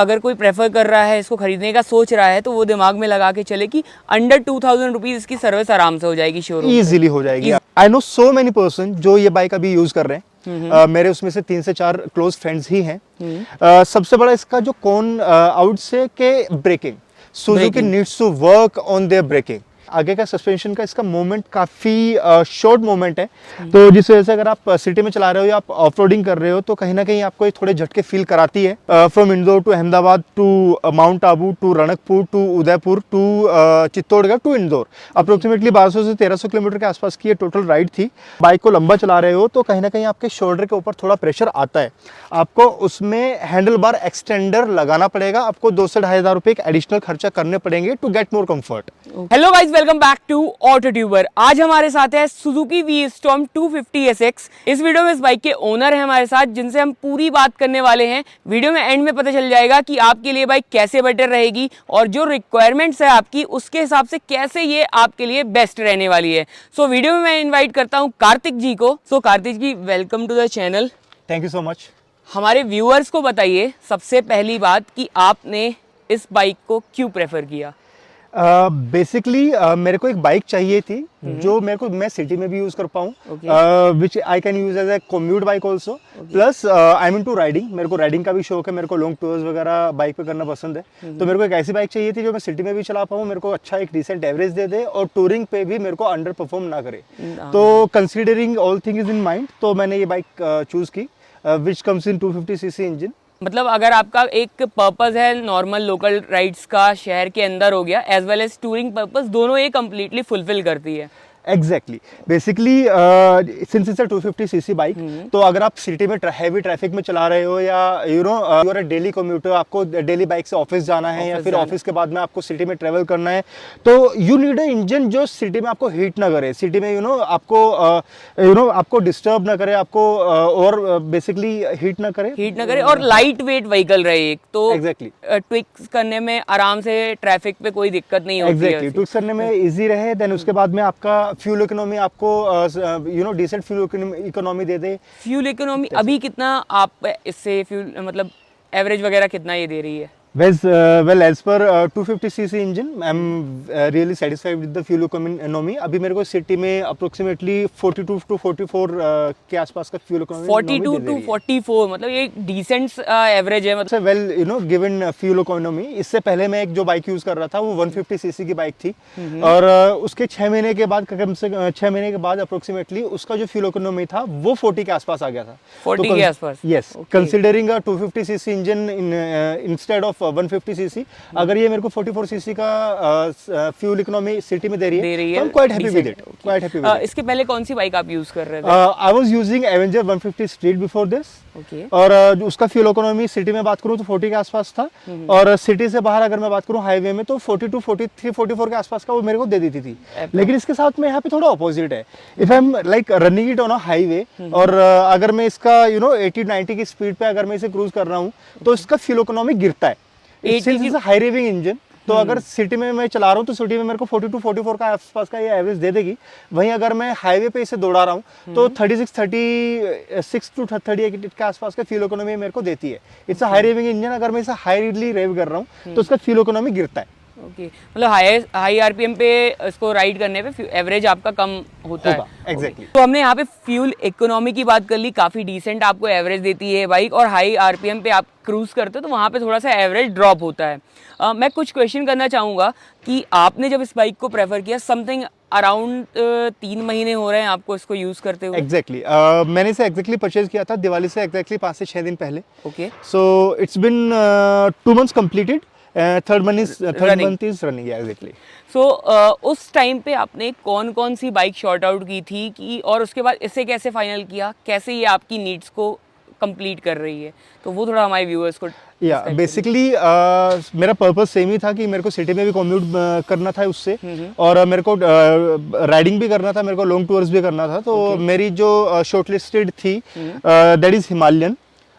अगर कोई प्रेफर कर रहा है, इसको खरीदने का सोच रहा है, तो वो दिमाग में लगा के चले कि अंडर 2000 रुपीज इसकी सर्विस आराम से हो जाएगी शोरूम इजीली हो जाएगी। I know so many person जो ये बाइक अभी यूज कर रहे हैं। मेरे उसमें से 3 से 4 क्लोज फ्रेंड्स ही हैं। सबसे बड़ा इसका जो कौन आउट से के braking, Suzuki needs to work on their braking. आगे का सस्पेंशन का इसका मूवमेंट काफ़ी शॉर्ट मूवमेंट है, तो जिस वजह से अगर आप सिटी में चला रहे हो या आप ऑफ रोडिंग कर रहे हो तो कहीं ना कहीं आपको ये थोड़े झटके फील कराती है। From Indore to Ahmedabad to Mount Abu to Ranakpur to Udaipur to Chittorgarh to Indore, approximately 1200 से 1300 किलोमीटर के आसपास की ये टोटल राइड थी। बाइक को लंबा चला रहे हो तो कहीं ना कहीं आपके शोल्डर के ऊपर थोड़ा प्रेशर आता है, आपको उसमें हैंडल बार एक्सटेंडर लगाना पड़ेगा, आपको 2 से 2500 रुपये एडिशनल खर्चा करने पड़ेंगे to get more comfort. Hello guys, welcome back to Auto Tuber. आज हमारे साथ है सुजुकी वी-स्टॉर्म 250 SX। इस वीडियो में इस बाइक के ओनर है हमारे साथ, जिनसे हम पूरी बात करने वाले हैं। वीडियो में एंड में पता चल जाएगा कि आपके लिए बाइक कैसे बेटर रहेगी और जो रिक्वायरमेंट्स है आपकी उसके हिसाब से कैसे ये आपके लिए बेस्ट रहने वाली है। सो वीडियो में मैं इन्वाइट करता हूँ कार्तिक जी को। So Kartik ji, welcome to the channel. Thank you so much. हमारे व्यूअर्स को बताइए सबसे पहली बात कि आपने इस बाइक को क्यों प्रेफर किया। बेसिकली मेरे को एक बाइक चाहिए थी जो मैं सिटी में भी यूज कर पाऊँ, which I can use as a commute bike also, plus I am into riding. मेरे को राइडिंग का भी शौक है, मेरे को लॉन्ग टूर्स वगैरह बाइक पे करना पसंद है। तो मेरे को एक ऐसी बाइक चाहिए थी जो मैं सिटी में भी चला पाऊँ, मेरे को अच्छा एक डिसेंट एवरेज दे दे और टूरिंग पे भी मेरे को अंडर परफॉर्म ना करे। तो considering all thing is in mind, तो मैंने ये बाइक चूज की, which comes in 250cc engine. मतलब अगर आपका एक पर्पस है नॉर्मल लोकल राइड्स का, शहर के अंदर हो गया, as well as touring purpose, दोनों ये कंप्लीटली फुलफिल करती है। Exactly, basically since it's a 250cc bike, तो अगर आप सिटी में हैवी ट्रैफिक में चला रहे हो या you are a daily commuter, आपको डेली बाइक से ऑफिस जाना है या फिर ऑफिस के बाद में आपको सिटी में ट्रेवल करना है, तो यू नीड अ इंजन जो सिटी में आपको हीट ना करे, सिटी में आपको डिस्टर्ब ना करे, आपको और बेसिकली हीट ना करे और लाइट वेट व्हीकल रहे, एक तो एग्जैक्टली ट्विक्स करने में आराम से, ट्रैफिक पे कोई दिक्कत नहीं होती है। एग्जैक्टली, ट्विक्स करने में इजी रहे। देन उसके बाद में आपका फ्यूल इकोनॉमी आपको डिसेंट फ्यूल इकोनॉमी दे दे। फ्यूल इकोनॉमी अभी कितना आप इससे फ्यूल मतलब एवरेज वगैरह कितना ये दे रही है? Well, as per 250cc engine, I'm really satisfied with the fuel economy. अभी मेरे को सिटी में अप्रोक्सीमेटली 42 to 44 के आसपास का फ्यूल इकोनॉमी 42 to 44, मतलब ये डिसेंट एवरेज है। मतलब वेल गिवन फ्यूल इकोनॉमी। इससे पहले मैं एक जो बाइक यूज कर रहा था वो 150cc की बाइक थी, और उसके 6 महीने के बाद, कम से 6 महीने के बाद अप्रोक्सीमेटली उसका जो फ्यूल इकोनॉमी था वो 40 के आसपास आ गया था। 40 के आसपास? Yes, considering 250cc engine instead of 150cc, अगर ये मेरे को 44cc का फ्यूल इकोनॉमी सिटी में दे रही है, तो I'm quite happy with it. इसके पहले कौन सी बाइक आप यूज कर रहे थे? I was using Avenger 150 Street before this. और उसका फ्यूल इकोनॉमी सिटी में बात करूं तो 40 के आसपास था, और सिटी से बाहर अगर मैं बात करूं हाईवे में तो 42, 43, 44 के आसपास का वो मेरे को दे देती थी। लेकिन इसके साथ में यहाँ पे थोड़ा ऑपोजिट है। If I am like running it on a highway, और अगर मैं इसका 80-90 की स्पीड पे अगर मैं इसे क्रूज कर रहा हूँ तो इसका फ्यूल इकोनॉमी गिरता है। हाई रेविंग इंजन, तो अगर सिटी में मैं चला रहा हूँ तो सिटी में मेरे को 42, 44 का आसपास का ये एवरेज दे देगी। वहीं अगर मैं हाईवे पे इसे दौड़ा रहा हूँ तो 36 to 38 के आसपास का फ्यूल इकोनॉमी मेरे को देती है। It's a high raving engine, अगर मैं इसे हाईली रेव कर रहा हूँ तो उसका फ्यूल इकोनॉमी गिरता है। मतलब हाई आरपीएम पे इसको राइड करने पे एवरेज आपका कम होता है। एग्जैक्टली। तो हमने यहाँ पे फ्यूल इकोनॉमी की बात कर ली, काफी डिसेंट आपको एवरेज देती है बाइक, और हाई आरपीएम पे आप क्रूज करते हो तो वहाँ पे थोड़ा सा एवरेज ड्रॉप होता है। मैं कुछ क्वेश्चन करना चाहूँगा कि आपने जब इस बाइक को प्रेफर किया, समथिंग अराउंड 3 महीने हो रहे हैं आपको इसको यूज करते हुए? एग्जैक्टली, मैंने इसे एग्जैक्टली परचेज किया था दिवाली से एग्जैक्टली 5 से 6 दिन पहले। Okay, so it's been 2 months completed. Third month is running, yeah, exactly. So उस टाइम पे आपने कौन कौन सी बाइक शॉर्ट आउट की थी कि, और उसके बाद इसे कैसे फाइनल किया, कैसे ये आपकी नीड्स को कंप्लीट कर रही है, तो वो थोड़ा हमारे व्यूअर्स को। या बेसिकली मेरा पर्पस सेम ही था कि मेरे को सिटी में भी कम्यूट करना था उससे, और मेरे को राइडिंग भी करना था, मेरे को लॉन्ग टूर्स भी करना था। तो मेरी जो शॉर्टलिस्टेड थी दैट इज हिमालयन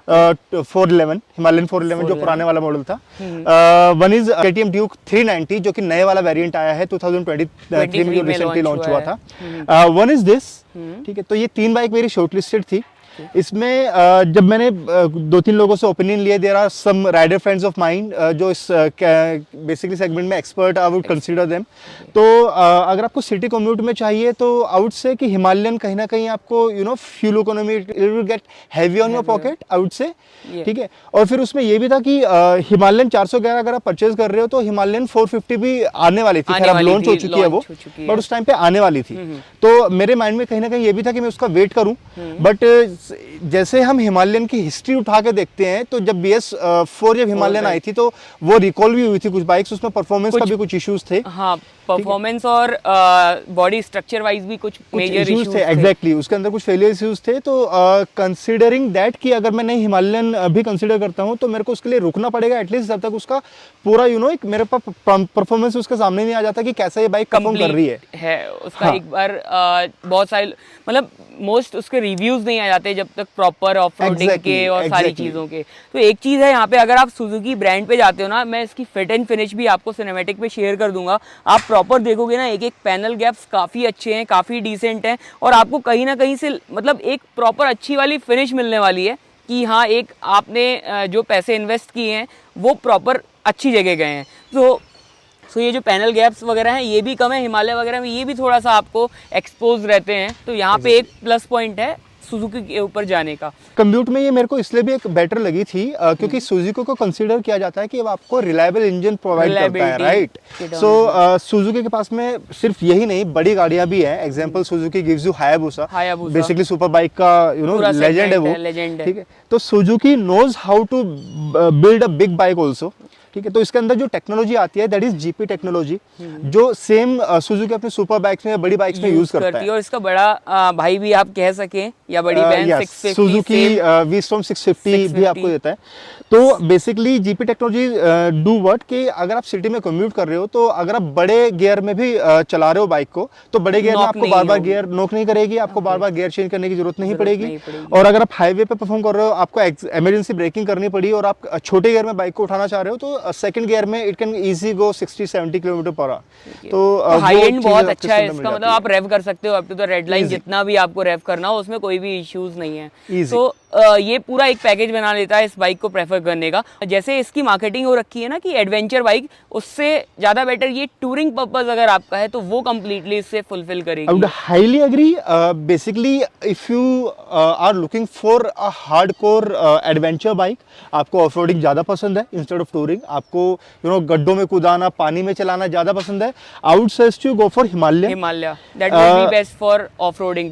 411 जो पुराने वाला मॉडल था। वन इज KTM Duke 390 जो कि नए वाला वेरिएंट आया है 2023 में जो रिसेंटली लॉन्च हुआ था। वन इज दिस, ठीक है। तो ये 3 बाइक मेरी शॉर्टलिस्टेड थी। इसमें जब मैंने 2-3 लोगों से ओपिनियन लिए, there are some rider friends of mind जो इस बेसिकली सेगमेंट में expert, I would consider them. तो अगर आपको सिटी कम्यूट में चाहिए तो आई वुड से कि हिमालयन कहीं ना कहीं आपको fuel economy it will get heavy on your pocket, I would से। ठीक है, और फिर उसमें ये भी था कि हिमालयन 411 अगर आप परचेज कर रहे हो तो हिमालयन 450 भी आने वाली थी, खैर अब लॉन्च हो चुकी है वो, बट उस टाइम पे आने वाली थी। तो मेरे माइंड में कहीं ना कहीं ये भी था कि मैं उसका वेट करूं, बट जैसे हम हिमालयन की हिस्ट्री उठा के देखते हैं तो जब BS4 जब हिमालयन आई थी तो वो रिकॉल भी हुई थी कुछ बाइक्स, उसमें परफॉर्मेंस का भी कुछ इश्यूज थे। हाँ, परफॉर्मेंस और बॉडी स्ट्रक्चर वाइज भी कुछ मेजर इश्यूज थे। एग्जैक्टली, उसके अंदर कुछ फेलियर इश्यूज थे। तो कंसीडरिंग दैट कि अगर मैं नई हिमालयन भी कंसीडर करता हूं तो मेरे को उसके लिए रुकना पड़ेगा एटलीस्ट जब तक उसका पूरा एक मेरे पास परफॉर्मेंस उसके सामने नहीं आ जाता कि कैसा ये बाइक परफॉर्म कर रही है उसका। हाँ। एक बार बहुत सारे मतलब मोस्ट उसके रिव्यूज नहीं आ जाते जब तक प्रॉपर ऑफ-रोडिंग के और सारी चीजों के। तो एक चीज है यहाँ पे, अगर आप सुजुकी ब्रांड पे जाते हो ना, मैं इसकी फिट एंड फिनिश भी आपको सिनेमैटिक पे शेयर कर दूंगा, आप प्रॉपर देखोगे ना, एक एक पैनल गैप्स काफी अच्छे हैं, काफी डिसेंट हैं, और आपको कहीं ना कहीं से मतलब एक प्रॉपर अच्छी वाली फिनिश मिलने वाली है कि हाँ, एक आपने जो पैसे इन्वेस्ट किए हैं वो प्रॉपर अच्छी जगह गए हैं। तो ये जो पैनल गैप्स वगैरह हैं ये भी कम है, हिमालय वगैरह में ये भी थोड़ा सा आपको एक्सपोज रहते हैं, तो यहाँ पे एक प्लस पॉइंट है सुजुकी के ऊपर जाने का। कम्यूट में ये मेरे को इसलिए भी एक बेटर लगी थी क्योंकि सुजुकी को कंसीडर किया जाता है कि अब आपको रिलायबल इंजन प्रोवाइड करता है, राइट। सो सुजुकी के पास में सिर्फ यही नहीं, बड़ी गाड़ियां भी हैं। Example Suzuki gives you Hayabusa, basically super bike का लेजेंड है वो, ठीक है। तो Suzuki knows how to build a big bike also, ठीक है। तो इसके अंदर जो टेक्नोलॉजी आती है दैट इज जीपी टेक्नोलॉजी, जो सेम सुजुकी अपने सुपर बाइक्स में, बड़ी बाइक्स में यूज करता है। और इसका बड़ा भाई भी आप कह सकें या बड़ी बहन 650, सुजुकी वी-स्टॉर्म 650 भी आपको देता है। तो basically GP technology do what कि अगर आप सिटी में कम्यूट कर रहे हो तो अगर आप बड़े गियर में भी चला रहे हो बाइक को तो बड़े गियर में आपको बार बार गियर नॉक नहीं करेगी, आपको बार बार गियर चेंज करने की जरूरत नहीं पड़ेगी। और अगर आप हाईवे पे परफॉर्म कर रहे हो, आपको इमरजेंसी ब्रेकिंग करनी पड़ी और आप छोटे गियर में बाइक को उठाना चाह रहे हो तो सेकंड गियर में it can easy go 60-70 kilometre per hour. तो हाई एंड बहुत अच्छा है इसका, मतलब आप रेव कर सकते हो up to the red line, जितना भी आपको रेव करना हो उसमें कोई भी इश्यूज नहीं है। तो ये पूरा एक पैकेज बना लेता है इस बाइक को प्रेफर करने का। जैसे इसकी मार्केटिंग हो रखी है ना कि एडवेंचर बाइक, उससे ज्यादा बेटर ये टूरिंग पर्पस अगर आपका है तो वो कंप्लीटली इससे फुलफिल करेगी। I would highly agree. Basically if you are looking for a hardcore adventure bike, आपको ऑफ रोडिंग ज्यादा पसंद है इंस्टेड ऑफ टूरिंग, आपको गड्ढों में कूदाना, पानी में चलाना ज्यादा पसंद है, I would suggest you go for Himalaya that will be best for off roading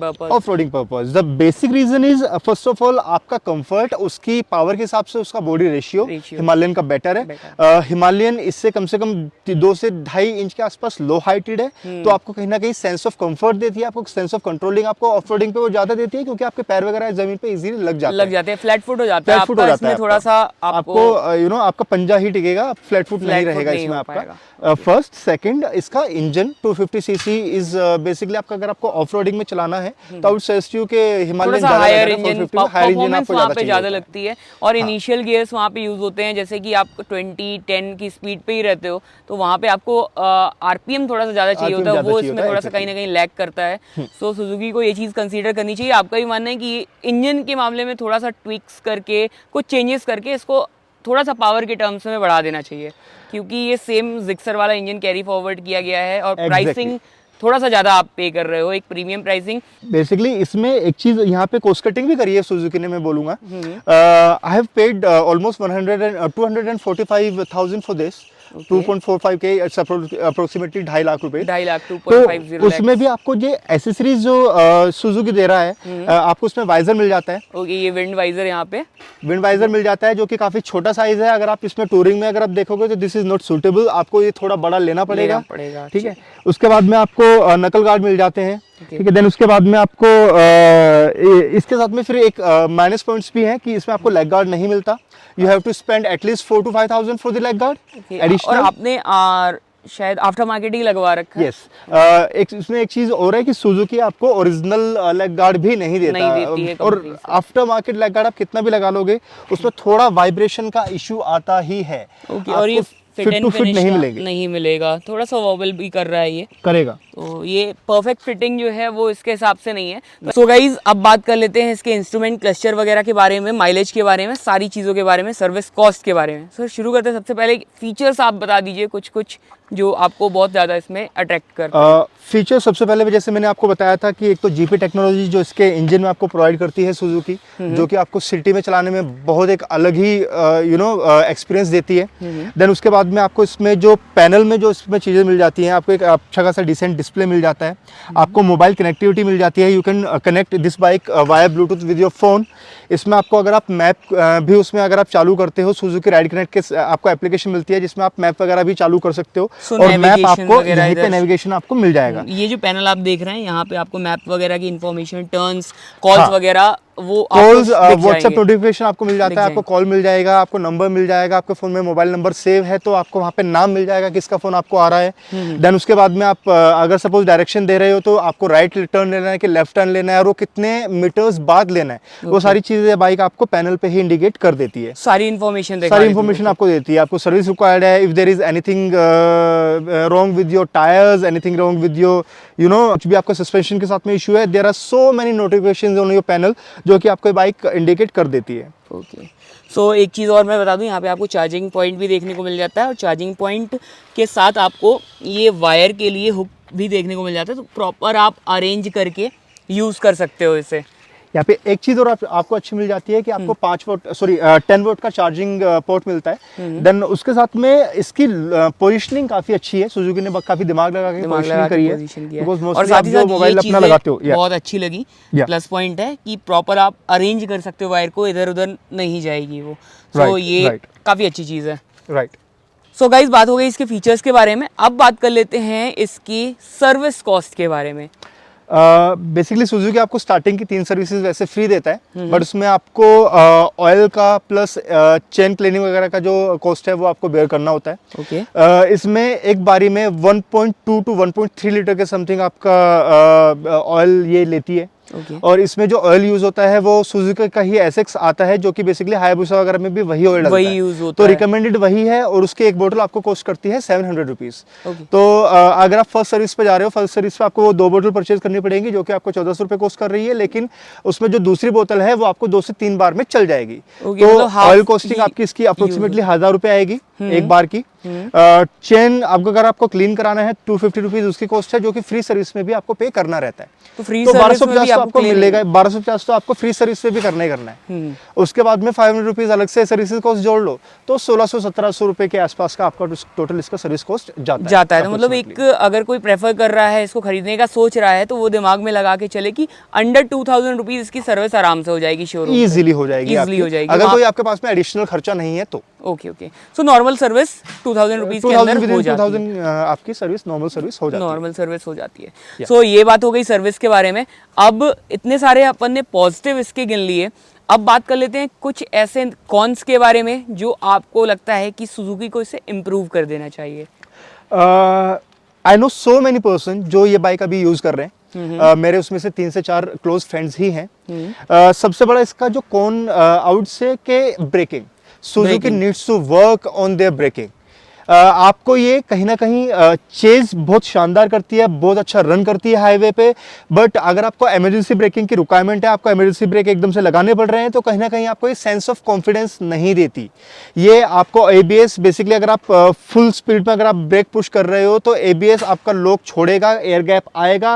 purpose. The basic reason is first of all आपका कंफर्ट, उसकी पावर के हिसाब से उसका बॉडी रेशियो हिमालयन का बेटर है। हिमालयन इससे कम से कम 2 से 2.5 इंच के आसपास लो हाइटेड है, तो आपको कहीं ना कहीं सेंस ऑफ कंफर्ट देती है, आपको सेंस ऑफ कंट्रोलिंग आपको ऑफ रोडिंग पे वो ज्यादा देती है क्योंकि आपके पैर वगैरह जमीन पे इजीली लग जाते हैं, फ्लैट फुट हो जाता है आपका, इसमें थोड़ा सा आपको आपका पंजा ही टिकेगा, फ्लैट फुट नहीं रहेगा इसमें आपका। फर्स्ट सेकंड, इसका इंजन 250 सीसी इज बेसिकली आपका अगर आपको ऑफ रोडिंग में चलाना है तो आई वुड सजेस्ट यू के हिमालयन हायर इंजन परफॉर्मेंस वहाँ पे ज्यादा लगती है और इनिशियल गियर्स वहाँ पे यूज होते हैं। जैसे कि आप 20-10 की स्पीड पे ही रहते हो तो वहाँ पे आपको आरपीएम थोड़ा सा ज्यादा चाहिए होता है, वो इसमें थोड़ा सा कहीं ना कहीं लैग करता है। सो सुजुकी को ये चीज कंसीडर करनी चाहिए। आपका भी मानना है कि इंजन के मामले में थोड़ा सा ट्विक्स करके, कुछ चेंजेस करके इसको थोड़ा सा पावर के टर्म्स में बढ़ा देना चाहिए, क्योंकि ये सेम जिक्सर वाला इंजन कैरी फॉरवर्ड किया गया है और प्राइसिंग थोड़ा सा ज्यादा आप पे कर रहे हो, एक प्रीमियम प्राइसिंग। बेसिकली इसमें एक चीज यहाँ पे कॉस्ट कटिंग भी करी है सुजुकी ने, मैं बोलूंगा। I have paid almost 245,000 for this, 2.45K, it's approximately 2.5 lakh रुपए। 2.5 लाख, 2.50 तो उसमें भी आपको जो एसेसरीज जो सुजुकी दे रहा है, आपको उसमें वाइजर मिल जाता है। ओके, ये विंड वाइजर, यहाँ पे विंड वाइजर मिल जाता है जो कि काफी छोटा साइज है। अगर आप इसमें टूरिंग में अगर आप देखोगे तो दिस इज नॉट सुटेबल, आपको ये थोड़ा बड़ा लेना पड़ेगा। ठीक है, उसके बाद में आपको नकल गार्ड मिल जाते हैं। ठीक है, देन उसके बाद में आपको इसके साथ में फिर एक माइनस पॉइंट्स भी हैं कि इसमें आपको लेग गार्ड नहीं मिलता। You have to spend at least 4 to 5,000 for the leg guard additional. और आपने शायद आफ्टर मार्केटिंग लगवा रखा है। यस, इसमें एक चीज और है कि सुजुकी आपको ओरिजिनल लेग गार्ड भी नहीं देता, और आफ्टर मार्केट लेग गार्ड आप कितना भी लगा लोगे उसमें थोड़ा वाइब्रेशन का इशू आता ही है। और ये फिट to fit नहीं मिलेंगे। नहीं मिलेगा, थोड़ा सा वॉबल भी कर रहा है ये, करेगा। तो ये परफेक्ट फिटिंग जो है वो इसके हिसाब से नहीं है। सो गाइज अब बात कर लेते हैं इसके इंस्ट्रूमेंट क्लस्टर वगैरह के बारे में, माइलेज के बारे में, सारी चीज़ों के बारे में, सर्विस कॉस्ट के बारे में। सो शुरू करते हैं, सबसे पहले फीचर्स आप बता दीजिए कुछ जो आपको बहुत ज़्यादा इसमें अट्रैक्ट कर। फीचर सबसे पहले जैसे मैंने आपको बताया था कि एक तो जीपी टेक्नोलॉजी जो इसके इंजन में आपको प्रोवाइड करती है सुजुकी, जो कि आपको सिटी में चलाने में बहुत एक अलग ही एक्सपीरियंस देती है। देन उसके बाद में आपको इसमें जो पैनल में जो इसमें चीज़ें मिल जाती हैं, आपको एक अच्छा खासा डिसेंट डिस्प्ले मिल जाता है, आपको मोबाइल कनेक्टिविटी मिल जाती है। You can connect this bike via Bluetooth with your phone. इसमें आपको अगर आप मैप भी उसमें अगर आप चालू करते हो, सुजुकी राइड कनेक्ट के आपको एप्लीकेशन मिलती है जिसमें आप मैप वगैरह भी चालू कर सकते हो, और मैप आपको यहीं पे नेविगेशन आपको मिल जाएगा। ये जो पैनल आप देख रहे हैं यहाँ पे आपको मैप वगैरह की इन्फॉर्मेशन, टर्न्स, कॉल्स वगैरह, वो कॉल्स, व्हाट्सएप नोटिफिकेशन आपको मिल जाता है, आपको कॉल मिल जाएगा, आपको नंबर मिल जाएगा, आपके फोन में मोबाइल नंबर सेव है तो आपको वहाँ पे नाम मिल जाएगा किसका फोन आपको आ रहा है। देन उसके बाद में आप अगर सपोज डायरेक्शन दे रहे हो तो आपको राइट टर्न लेना है कि लेफ्ट टर्न लेना है, और वो कितने मीटर्स बाद लेना है, वो सारी चीजें बाइक आपको पैनल पे ही इंडिकेट कर देती है। सारी इन्फॉर्मेशन आपको देती है। आपको सर्विस रिक्वायर्ड है, if there is anything wrong with your tyres, anything wrong with your कुछ भी आपका सस्पेंशन के साथ में इशू है, there are so many notifications on your panel जो कि आपको बाइक इंडिकेट कर देती है। ओके। सो एक चीज़ और मैं बता दूं, यहाँ पे आपको चार्जिंग पॉइंट भी देखने को मिल जाता है, और चार्जिंग पॉइंट के साथ आपको ये वायर के लिए हुक भी देखने को मिल जाता है, तो प्रॉपर आप अरेंज करके यूज़ कर सकते हो इसे। यहाँ पे एक चीज़ और आपको अच्छी मिल जाती है कि आपको 10 वोट का चार्जिंग पोर्ट मिलता है। देन उसके साथ में इसकी पोजीशनिंग काफ़ी अच्छी है, सुजुकी ने काफ़ी दिमाग लगा के पोजीशनिंग करी है, और साथ ही साथ मोबाइल अपना लगाते हो बहुत अच्छी लगी। प्लस पॉइंट है कि प्रॉपर आप अरेंज कर सकते हो वायर को, इधर उधर नहीं जाएगी वो। सो ये काफ़ी अच्छी चीज़ है। राइट। सो गाइस बात हो गई इसके फीचर्स के बारे में, अब बात कर लेते हैं इसकी सर्विस कॉस्ट के बारे में। बेसिकली सुजुकी आपको स्टार्टिंग की 3 सर्विसेज वैसे फ्री देता है, बट उसमें आपको ऑयल का प्लस चेन क्लीनिंग वगैरह का जो कॉस्ट है वो आपको बेयर करना होता है। ओके। इसमें एक बारी में 1.2 to 1.3 लीटर के समथिंग आपका ऑयल ये लेती है। और इसमें जो ऑयल यूज होता है वो सुजुकी का ही एसएक्स आता है, जो कि बेसिकली हायाबुसा वगैरह में भी वही ऑयल डलता है, यूज होता तो है। रिकमेंडेड वही है, और उसकी एक बोतल आपको कॉस्ट करती है 700 रुपीज। तो अगर आप फर्स्ट सर्विस पे जा रहे हो, फर्स्ट सर्विस पे आपको 2 बोतल परचेज करनी पड़ेगी जो कि आपको 1400 रुपए कॉस्ट कर रही है, लेकिन उसमें जो दूसरी बोतल है वो आपको 2 से 3 बार में चल जाएगी। तो ऑयल कॉस्टिंग आपकी इसकी अप्रोक्सीमेटली 1000 रुपए आएगी एक बार की। चेन अगर आपको क्लीन कराना है 250 रुपीज उसकी कॉस्ट है, जो कि फ्री सर्विस में भी आपको पे करना रहता है। तो फ्री तो सर्विस 1250 तो आपको मिलेगा, 1250 तो आपको फ्री सर्विस पे भी करना ही करना है। उसके बाद में 500 रुपीज अलग से सर्विस कॉस्ट जोड़ लो तो 1600-1700 रुपए के आसपास का आपका टोटल इसका सर्विस कॉस्ट जाता है। तो मतलब एक अगर कोई प्रेफर कर रहा है, इसको खरीदने का सोच रहा है, तो वो दिमाग में लगा के चले कि अंडर 2000 रुपीज इसकी सर्विस आराम से हो जाएगी, शोरूम इजीली हो जाएगी। अगर कोई आपके पास में एडिशनल खर्चा नहीं है तो okay. So normal service 2000 rupees के अंदर हो जाती है। आपकी सर्विस नॉर्मल सर्विस हो जाती है। सो ये बात हो गई सर्विस के बारे में। अब इतने सारे अपन ने पॉजिटिव इसके गिन लिए, अब बात कर लेते हैं कुछ ऐसे कॉन्स के बारे में जो आपको लगता है कि सुजुकी को इसे इम्प्रूव कर देना चाहिए। I know so many person जो ये बाइक अभी यूज कर रहे हैं। मेरे उसमें से 3 से 4 क्लोज फ्रेंड्स ही हैं। सबसे बड़ा इसका जो कॉन आउट से के braking, Suzuki needs to work on their braking. आपको ये कहीं ना कहीं चेज बहुत शानदार करती है, बहुत अच्छा रन करती है हाईवे पे, बट अगर आपको इमरजेंसी ब्रेकिंग की रिक्वायरमेंट है, आपको इमरजेंसी ब्रेक एकदम से लगाने पड़ रहे हैं, तो कहीं ना कहीं आपको ये सेंस ऑफ कॉन्फिडेंस नहीं देती। ये आपको एबीएस बेसिकली अगर आप फुल स्पीड में अगर आप ब्रेक पुश कर रहे हो तो एबीएस आपका लॉक छोड़ेगा, एयर गैप आएगा।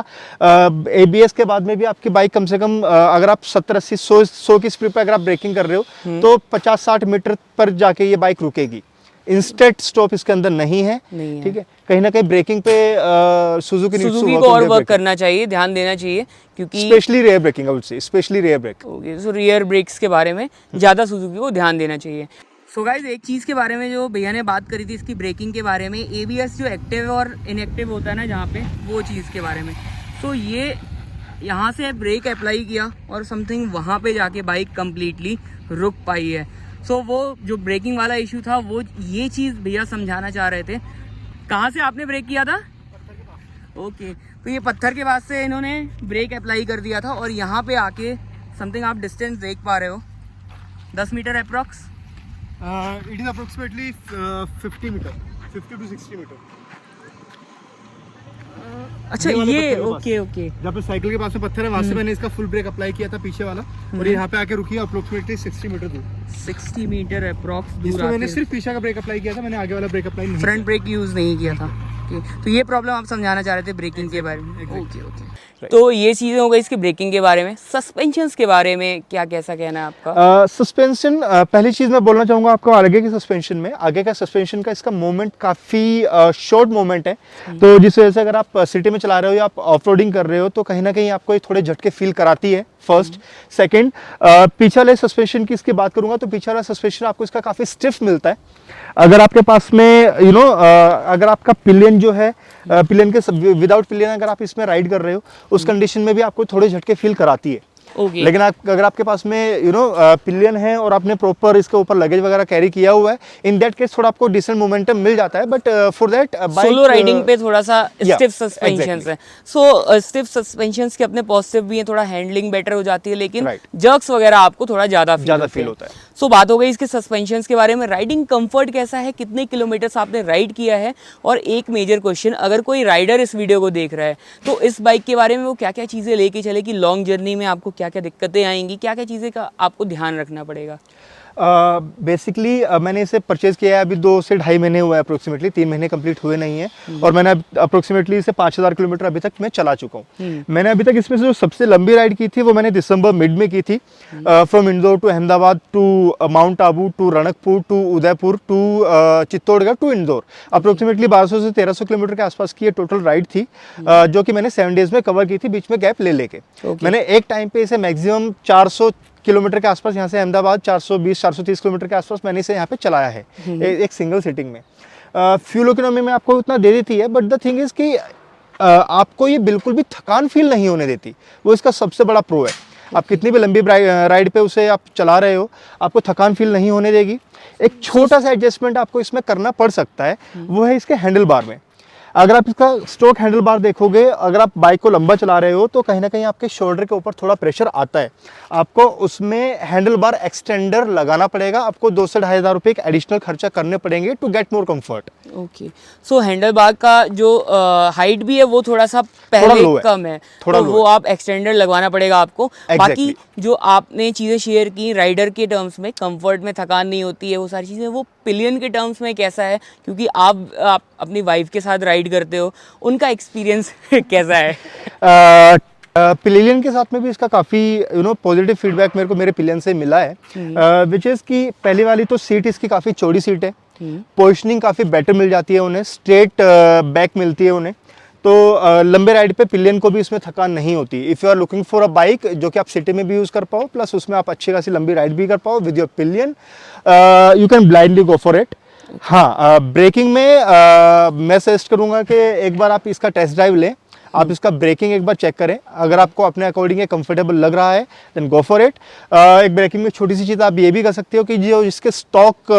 एबीएस के बाद में भी आपकी बाइक कम से कम अगर आप 70-80-100 की स्पीड पर अगर आप ब्रेकिंग कर रहे हो तो 50-60 मीटर पर जाके ये बाइक रुकेगी। इंस्टेंट स्टॉप इसके अंदर नहीं है। ठीक है, कहीं ना कहीं ब्रेकिंग पे सुजुकी को और वर्क करना चाहिए, ध्यान देना चाहिए, क्योंकि specially rear braking, I would say specially rear brake. Okay, so rear brakes के बारे में ज़्यादा सुजुकी को ध्यान देना चाहिए। सो गाइस एक चीज़ के बारे में जो भैया ने बात करी थी इसकी ब्रेकिंग के बारे में, एबीएस जो एक्टिव और इनएक्टिव होता है ना जहाँ पे, वो चीज़ के बारे में। तो ये यहाँ से ब्रेक अप्लाई किया और समथिंग वहाँ पे जाके बाइक कम्प्लीटली रुक पाई है। सो वो जो ब्रेकिंग वाला इशू था वो ये चीज़ भैया समझाना चाह रहे थे। कहाँ से आपने ब्रेक किया था? ओके, तो ये पत्थर के बाद से इन्होंने ब्रेक अप्लाई कर दिया था और यहाँ पे आके समथिंग आप डिस्टेंस देख पा रहे हो 10 meter approx. It is approximately 50 meter, 50 to 60 meter. अच्छा ये वाले ये पत्थर के पास। ओके ओके जहाँ पे साइकिल के पास में पत्थर है वहाँ से मैंने इसका फुल ब्रेक अप्लाई किया था पीछे वाला, और यहाँ पे आके रुकी अप्रोक्सीमेटली 60 मीटर दूर। 60 मीटर अप्रॉक्स दूर इसमें मैंने आके सिर्फ पीछे का ब्रेक अप्लाई किया था, मैंने आगे वाला ब्रेक अप्लाई नहीं फ्रंट ब्रेक यूज नहीं किया था। तो ये प्रॉब्लम आप समझाना चाह रहे थे ब्रेकिंग के बारे में। ओके ओके, तो ये चीज़ें हो गई इसकी ब्रेकिंग के बारे में। सस्पेंशंस के बारे में क्या कैसा कहना है आपका? सस्पेंशन पहली चीज़ मैं बोलना चाहूँगा आपको आगे के सस्पेंशन में, आगे का सस्पेंशन का इसका मूवमेंट काफ़ी शॉर्ट मूवमेंट है, तो जिस वजह से अगर आप सिटी में चला रहे हो या आप ऑफ रोडिंग कर रहे हो तो कहीं ना कहीं आपको ये थोड़े झटके फील कराती है। फर्स्ट सेकंड, पीछे वाले सस्पेंशन की इसकी बात करूंगा तो पीछे वाला सस्पेंशन आपको इसका काफ़ी स्टिफ मिलता है। अगर आपके पास में अगर आपका पिलियन जो है, पिलियन के विदाउट पिलियन अगर आप इसमें राइड कर रहे हो उस कंडीशन में भी आपको थोड़े झटके फील कराती है। ओके, लेकिन अगर आपके पास में पिलियन है और आपने प्रॉपर इसके ऊपर लगेज वगैरह कैरी किया हुआ है, इन दैट केस थोड़ा आपको डिसेंट मोमेंटम मिल जाता है, but for that solo riding पे थोड़ा सा स्टिफ सस्पेंशंस exactly. है। सो स्टिफ सस्पेंशंस के अपने पॉजिटिव भी हैं, थोड़ा हैंडलिंग बेटर हो जाती है, लेकिन Right. जर्क्स वगैरह आपको थोड़ा ज़्यादा फील होता है। सो बात हो गई इसके सस्पेंशंस के बारे में। राइडिंग कंफर्ट कैसा है, कितने किलोमीटर्स आपने राइड किया है, और एक मेजर क्वेश्चन, अगर कोई राइडर इस वीडियो को देख रहा है तो इस बाइक के बारे में वो क्या क्या चीज़ें लेके चले कि लॉन्ग जर्नी में आपको क्या क्या दिक्कतें आएंगी, क्या क्या चीज़ें का आपको ध्यान रखना पड़ेगा? बेसिकली मैंने इसे परचेज किया है अभी 2 से ढाई महीने हुए हैं, अप्रोक्सीमेटली 3 महीने कंप्लीट हुए नहीं है, और मैंने अप्रोक्सीमेटली इसे 5000 किलोमीटर अभी तक मैं चला चुका हूँ। मैंने अभी तक इसमें से जो सबसे लंबी राइड की थी वो मैंने दिसंबर मिड में की थी, from Indore to Ahmedabad to Mount Abu to Ranakpur to Udaipur to Chittorgarh to Indore. Approximately 1200 से 1300 किलोमीटर के आसपास की ये टोटल राइड थी, जो कि मैंने 7 डेज में कवर की थी, बीच में गैप ले लेके। मैंने एक टाइम पे इसे मैक्सिमम 400 किलोमीटर के आसपास, यहाँ से अहमदाबाद 420-430 किलोमीटर के आसपास मैंने इसे यहाँ पे चलाया है एक सिंगल सिटिंग में। फ्यूल इकोनॉमी में आपको उतना दे देती है, बट द थिंग इज कि आपको ये बिल्कुल भी थकान फील नहीं होने देती, वो इसका सबसे बड़ा प्रो है। आप कितनी भी लंबी राइड पे उसे आप चला रहे हो, आपको थकान फील नहीं होने देगी। एक छोटा सा एडजस्टमेंट आपको इसमें करना पड़ सकता है, वो है इसके हैंडल बार में। अगर आप इसका स्टॉक हैंडल बार देखोगे, अगर आप बाइक को लंबा चला रहे हो तो कहीं ना कहीं आपके शोल्डर के ऊपर थोड़ा प्रेशर आता है, आपको उसमें हैंडल बार एक्सटेंडर लगाना पड़ेगा, आपको 2 से 2500 रुपये एडिशनल खर्चा करने पड़ेंगे to get more comfort. Okay, so handle bar का जो हाइट भी है वो थोड़ा सा पहले low है, कम है, थोड़ा तो low वो आप एक्सटेंडर लगवाना पड़ेगा आपको। बाकी जो आपने चीज़ें शेयर की राइडर के टर्म्स में, कंफर्ट में थकान नहीं होती है, वो सारी चीज़ें, वो पिलियन के टर्म्स में कैसा है, क्योंकि आप अपनी वाइफ के साथ राइड करते हो, उनका एक्सपीरियंस कैसा है? पिलियन के साथ में भी इसका काफ़ी पॉजिटिव फीडबैक मेरे को मेरे पिलियन से मिला है, विच इज़ कि पहली वाली तो सीट इसकी काफ़ी चौड़ी सीट है, पोजिशनिंग काफ़ी बेटर मिल जाती है उन्हें, स्ट्रेट बैक मिलती है उन्हें, तो लंबे राइड पे पिलियन को भी इसमें थकान नहीं होती। If you are looking for a bike जो कि आप सिटी में भी यूज़ कर पाओ, प्लस उसमें आप अच्छी खासी लंबी राइड भी कर पाओ with your pillion, you can blindly go for it. हाँ, ब्रेकिंग में मैं सजेस्ट करूँगा कि एक बार आप इसका टेस्ट ड्राइव लें, आप इसका ब्रेकिंग एक बार चेक करें, अगर आपको अपने अकॉर्डिंग कंफर्टेबल लग रहा है देन गो फॉर इट। एक ब्रेकिंग में छोटी सी चीज़ आप ये भी कर सकते हो कि जो इसके स्टॉक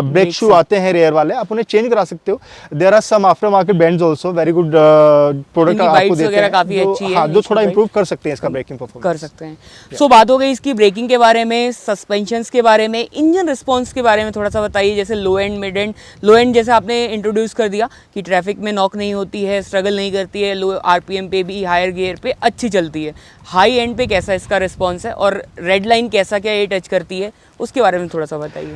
ब्रेक शू आते हैं रेयर वाले, आप उन्हें चेंज करा सकते हो। There are some after market bands also, very good product आपको देते हैं, काफी अच्छी है, हाँ, जो थोड़ा इंप्रूव कर सकते हैं इसका ब्रेकिंग परफॉर्मेंस कर सकते हैं। सो बात हो गई इसकी ब्रेकिंग के बारे में, सस्पेंशंस के बारे में, इंजन रिस्पॉन्स के बारे में थोड़ा सा बताइए। जैसे low end, mid end. Low end जैसे आपने इंट्रोड्यूस कर दिया कि ट्रैफिक में नॉक नहीं होती है, स्ट्रगल नहीं करती है, लो आरपीएम पे भी, हायर गियर पे अच्छी चलती है। हाई एंड पे कैसा इसका रिस्पॉन्स है, और रेड लाइन कैसा क्या ये टच करती है, उसके बारे में थोड़ा सा बताइए।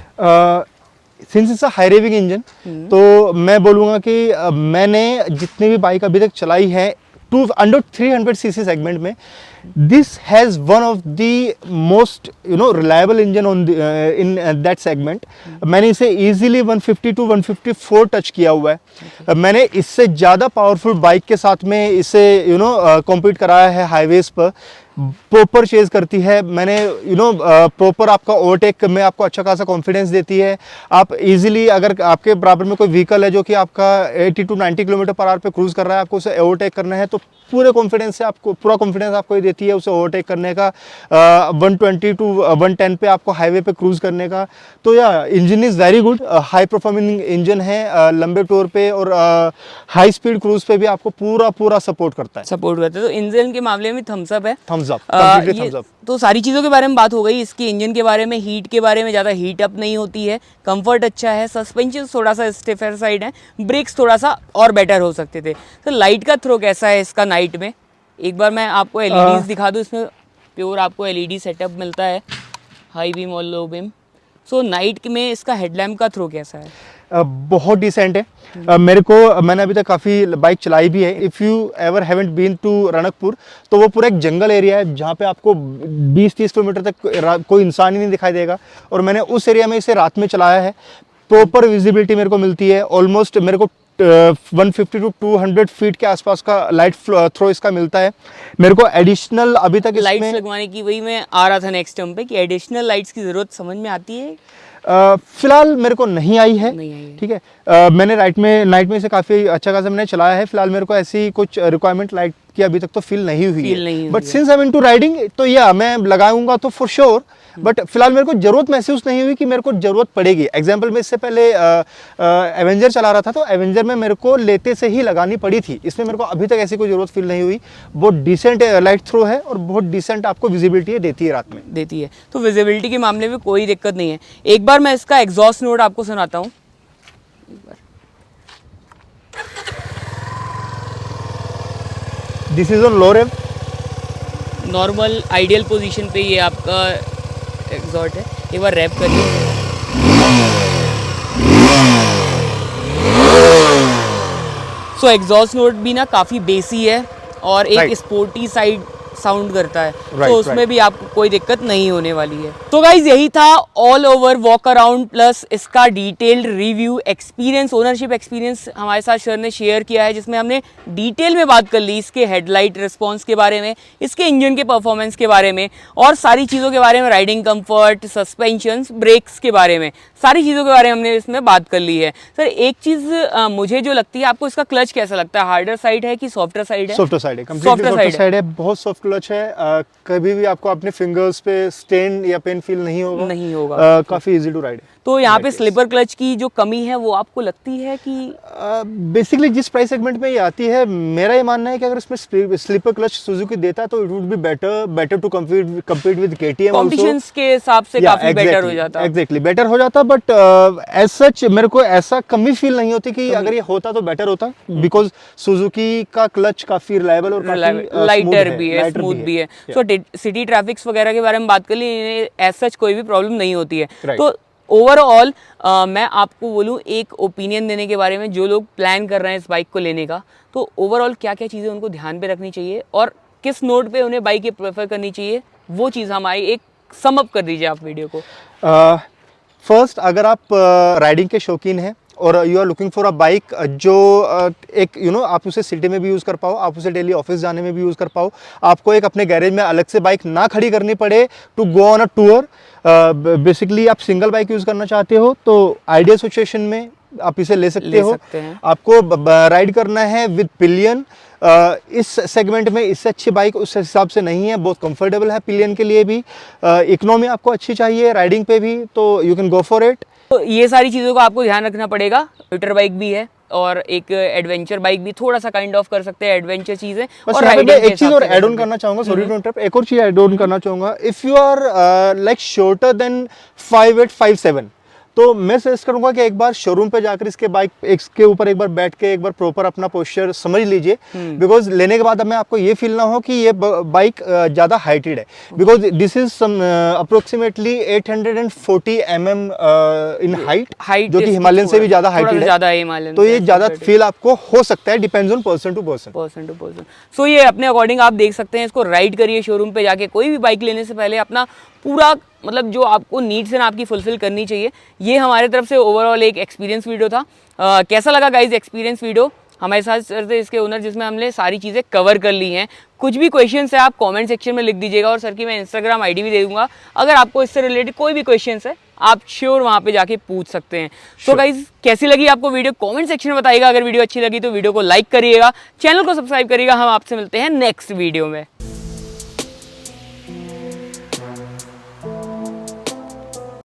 Since it's a high raving engine, तो मैं बोलूँगा कि मैंने जितनी भी बाइक अभी तक चलाई है अंडर 300 सीसी सेगमेंट में, this has one of the most reliable engine on the in that segment. मैंने इसे easily 150 to 154 टच किया हुआ है। मैंने इससे ज़्यादा पावरफुल बाइक के साथ में इसे कॉम्पीट कराया है हाईवेज पर, प्रॉपर चेज करती है। मैंने प्रॉपर आपका ओवरटेक में आपको अच्छा खासा कॉन्फिडेंस देती है। आप इजीली, अगर आपके बराबर में कोई व्हीकल है जो कि आपका 80 to 90 किलोमीटर पर आवर पे क्रूज कर रहा है, आपको उसे ओवरटेक करना है, तो पूरे कॉन्फिडेंस से आपको पूरा कॉन्फिडेंस आपको ये देती है उसे ओवरटेक करने का, 120 to 110 पे आपको हाईवे पे क्रूज करने का। तो या engine is very good, high performing engine है, लंबे टूर पे और हाई स्पीड क्रूज पे भी आपको पूरा सपोर्ट करता है। सपोर्ट करते हैं, तो इंजन के मामले में थम्स अप है। Thumbs up, completely thumbs up. तो सारी चीज़ों के बारे में बात हो गई, इसके इंजन के बारे में, हीट के बारे में, ज़्यादा हीट अप नहीं होती है, कंफर्ट अच्छा है, सस्पेंशन थोड़ा सा स्टिफर साइड है, ब्रेक्स थोड़ा सा और बेटर हो सकते थे। तो लाइट का थ्रो कैसा है इसका नाइट में? एक बार मैं आपको एलईडीज दिखा दूँ, इसमें प्योर आपको एलईडी सेटअप मिलता है, हाई बीम और लो बीम। सो नाइट में इसका हेडलैम्प का थ्रो कैसा है? बहुत डिसेंट है। मैंने अभी तक काफ़ी बाइक चलाई भी है। If you ever haven't been to Ranakpur, तो वो पूरा एक जंगल एरिया है जहाँ पे आपको 20-30 किलोमीटर तक कोई इंसान ही नहीं दिखाई देगा। और मैंने उस एरिया में इसे रात में चलाया है, प्रॉपर विजिबिलिटी मेरे को मिलती है। ऑलमोस्ट मेरे को 150 टू 200 फीट के आसपास का लाइट थ्रो इसका मिलता है। मेरे को एडिशनल अभी तक लाइट्स लगवाने की, वही मैं आ रहा था नेक्स्ट टर्म पे, कि एडिशनल लाइट्स की ज़रूरत समझ में आती है? फिलहाल मेरे को नहीं आई है, ठीक है। मैंने नाइट में इसे काफ़ी अच्छा खासा मैंने चलाया है। फिलहाल मेरे को ऐसी कुछ रिक्वायरमेंट लाइट की अभी तक तो फील नहीं हुई है। But since I am into riding, तो या मैं लगाऊंगा तो फॉर श्योर। बट फिलहाल मेरे को जरूरत महसूस नहीं हुई कि मेरे को जरूरत पड़ेगी। एग्जाम्पल में इससे पहले एवेंजर चला रहा था, तो एवेंजर में मेरे को लेते से ही लगानी पड़ी थी। इसमें मेरे को अभी तक ऐसी कोई जरूरत फील नहीं हुई। बहुत डिसेंट लाइट थ्रो है और बहुत डिसेंट आपको विजिबिलिटी देती है, रात में देती है। तो विजिबिलिटी के मामले में कोई दिक्कत नहीं है। एक बार मैं इसका एग्जॉस्ट नोट आपको सुनाता हूँ। This is on low rev, normal ideal position पे ये आपका एग्जॉस्ट है। एक बार रैप करिए। सो एग्जॉस्ट नोट भी ना काफ़ी बेसी है और एक स्पोर्टी साइड साउंड करता है, तो उसमें भी आपको कोई दिक्कत नहीं होने वाली है। तो गाइज यही था all over walk around plus इसका detailed review experience, ownership experience हमारे साथ सर ने शेयर किया है, जिसमें हमने डिटेल में बात कर ली इसके हेडलाइट रिस्पॉन्स के बारे में, इसके इंजन के परफॉर्मेंस के बारे में और सारी चीज़ों के बारे में, राइडिंग कंफर्ट, सस्पेंशन, ब्रेक्स के बारे में, सारी चीज़ों के बारे में हमने इसमें बात कर ली है। सर एक चीज़ मुझे जो लगती है, आपको इसका क्लच कैसा लगता है? हार्डर साइड है कि सॉफ्टर साइड है? सॉफ्टर साइड है, कंप्लीटली सॉफ्टर साइड है। बहुत सॉफ्ट क्लच है। कभी भी आपको अपने फिंगर्स पे स्टेन या पेन फील नहीं होगा। काफी इजी टू राइड है। तो यहाँ पे स्लीपर क्लच की जो कमी है वो आपको लगती है कि बेसिकली जिस प्राइस सेगमेंट में ये आती है, मेरा ये मानना है कि अगर इसमें स्लीपर क्लच सुजुकी देता तो it would be better to compete with KTM. Competitions के हिसाब से काफी बेटर हो जाता। एग्जैक्टली बेटर हो जाता, बट एज सच मेरे को ऐसा कमी फील नहीं होती कि अगर ये होता तो बेटर होता, बिकॉज सुजुकी का क्लच काफी रिलायबल और लाइटर भी है, स्मूथ भी है। सो सिटी ट्रैफिक्स वगैरह के बारे में बात कर ली, एज सच कोई भी प्रॉब्लम नहीं होती है। तो ओवरऑल मैं आपको बोलूँ एक ओपिनियन देने के बारे में, जो लोग प्लान कर रहे हैं इस बाइक को लेने का, तो ओवरऑल क्या क्या चीज़ें उनको ध्यान पे रखनी चाहिए और किस नोट पे उन्हें बाइक प्रेफर करनी चाहिए, वो चीज़ हमारी एक सम अप कर दीजिए आप वीडियो को। फर्स्ट, अगर आप राइडिंग के शौकीन हैं और you are looking for a bike जो एक आप उसे सिटी में भी यूज़ कर पाओ, आप उसे डेली ऑफिस जाने में भी यूज़ कर पाओ, आपको एक अपने गैरेज में अलग से बाइक ना खड़ी करनी पड़े to go on a tour, basically आप सिंगल बाइक यूज़ करना चाहते हो, तो आइडियल सिचुएशन में आप इसे ले सकते हो। आपको राइड करना है विद पिलियन, इस सेगमेंट में इससे अच्छी बाइक उस हिसाब से नहीं है, बहुत कंफर्टेबल है पिलियन के लिए भी। इकोनॉमी आपको अच्छी चाहिए राइडिंग पे भी, तो you can go for it. तो ये सारी चीज़ों का आपको ध्यान रखना पड़ेगा। मोटर बाइक भी है और एक एडवेंचर बाइक भी, थोड़ा सा काइंड ऑफ कर सकते हैं एडवेंचर चीजें। और एक चीज और ऐड ऑन करना चाहूंगा, सॉरी टू इंटरप्ट, एक और चीज ऐड ऑन करना चाहूंगा। If you are like shorter than 5'8", 5'7", तो मैं सजेस्ट करूंगा कि एक बार शोरूम पे जाकर इसके ऊपर एक बार बैठ के एक बार प्रॉपर अपना पोस्चर समझ लीजिए, बिकॉज लेने के बाद हमें आपको ये फील ना हो कि ये बाइक ज्यादा हाइटेड है, because this is approximately 840 mm in height, जो कि हिमालयन से भी ज्यादा हाइटेड है, तो ये ज्यादा फील आपको हो सकता है, depends on person to person. So ये अपने अकॉर्डिंग आप देख सकते हैं, इसको राइड करिए शोरूम पे जाके। कोई भी बाइक लेने से पहले अपना पूरा मतलब जो आपको नीड्स हैं आपकी फुलफिल करनी चाहिए। ये हमारे तरफ से ओवरऑल एक एक्सपीरियंस वीडियो था। कैसा लगा गाइज एक्सपीरियंस वीडियो? हमारे साथ सर थे इसके ओनर, जिसमें हमने सारी चीज़ें कवर कर ली हैं। कुछ भी क्वेश्चंस है आप कमेंट सेक्शन में लिख दीजिएगा और सर की मैं इंस्टाग्राम आईडी भी दे दूंगा। अगर आपको इससे रिलेटेड कोई भी क्वेश्चंस है आप श्योर वहाँ पे जाके पूछ सकते हैं। तो गाइज कैसी लगी आपको वीडियो कमेंट सेक्शन में बताइएगा। अगर वीडियो अच्छी लगी तो वीडियो को लाइक करिएगा, चैनल को सब्सक्राइब करिएगा। हम आपसे मिलते हैं नेक्स्ट वीडियो में।